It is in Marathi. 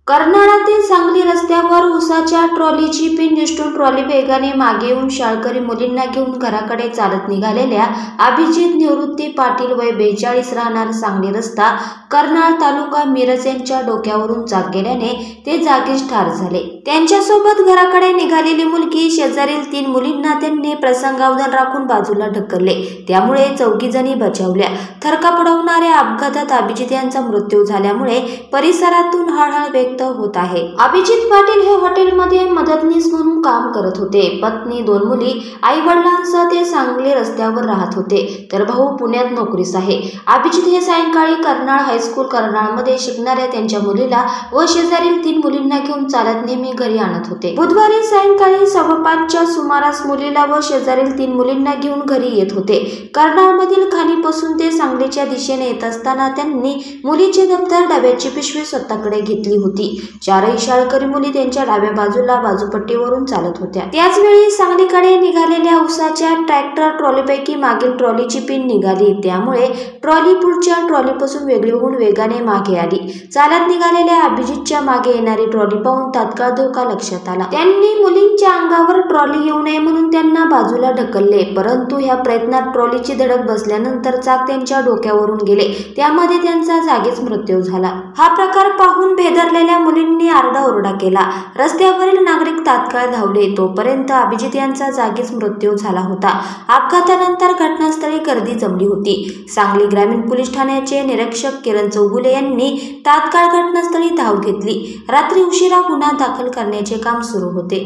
कर्नाळातील सांगली रस्त्यावर उसाच्या ट्रॉलीची पिन निसटून ट्रॉली वेगाने मागे येऊन शाळकरी मुलींना घेऊन घराकडे चालत निघालेल्या अभिजित निवृत्ती पाटील वय 42 राहणार सांगली रस्ता कर्नाळ तालुका मिरज यांच्या डोक्यावरून चाक गेल्याने ते जागीच ठार झाले। त्यांच्यासोबत घराकडे निघालेली मुलगी शेजारील 3 मुलींना त्यांनी प्रसंगावधान राखून बाजूला ढकलले, त्यामुळे 4 जणी बचावल्या। थरकापडवणाऱ्या अपघातात अभिजित यांचा मृत्यू झाल्यामुळे परिसरातून हळहळ व्यक्त होत आहे। अभिजित पाटील हे हॉटेलमध्ये मदतनीस म्हणून काम करत होते। पत्नी 2 मुली आई वडिलांसह ते सांगली रस्त्यावर राहत होते, तर भाऊ पुण्यात नोकरीस आहे। अभिजित हे सायंकाळी कर्नाळ हायस्कूल कर्नाळमध्ये शिकणाऱ्या त्यांच्या मुलीला व शेजारील 3 मुलींना घेऊन चालत नेहमी घरी आणत होते। बुधवारी सायंकाळी 5:15च्या सुमारास मुलीला व शेजारील 3 मुलींना घेऊन घरी येत होते। कर्नाळमधील खाणीपासून ते सांगलीच्या दिशेने येत असताना त्यांनी मुलीचे दप्तर, डब्याची पिशवी स्वतःकडे घेतली होती। 4ही शाळकरी मुली त्यांच्या डाव्या बाजूला बाजूपट्टीवरून चालत होत्या। त्याच वेळी सांगलीकडे निघालेल्या उसाच्या ट्रॅक्टर ट्रॉलीपैकी मागील ट्रॉलीची पिन निघाली, त्यामुळे ट्रॉली पुढच्या ट्रॉलीपासून वेगळी होऊन वेगाने मागे आली। चालत निघालेल्या अभिजितच्या मागे येणारी ट्रॉली पाहून तात्काळ धोका लक्षात आला। त्यांनी मुलींच्या अंगावर ट्रॉली येऊ नये म्हणून त्यांना बाजूला ढकलले, परंतु ह्या प्रयत्नात ट्रॉलीची धडक बसल्यानंतर चाक त्यांच्या डोक्यावरून गेले, त्यामध्ये त्यांचा जागीच मृत्यू झाला। हा प्रकार पाहून भेदरलेल्या मुलींनी आरडाओरडा केला। रस्त्यावरील नागरिक तात्काळ धावले, तोपर्यंत अभिजित यांचा जागीच मृत्यू झाला होता। अपघातानंतर घटनास्थळी गर्दी जमली होती। सांगली ग्रामीण पोलीस ठाण्याचे निरीक्षक किरण चौगुले यांनी तात्काळ घटनास्थळी धाव घेतली। रात्री उशिरा गुन्हा दाखल करण्याचे काम सुरू होते।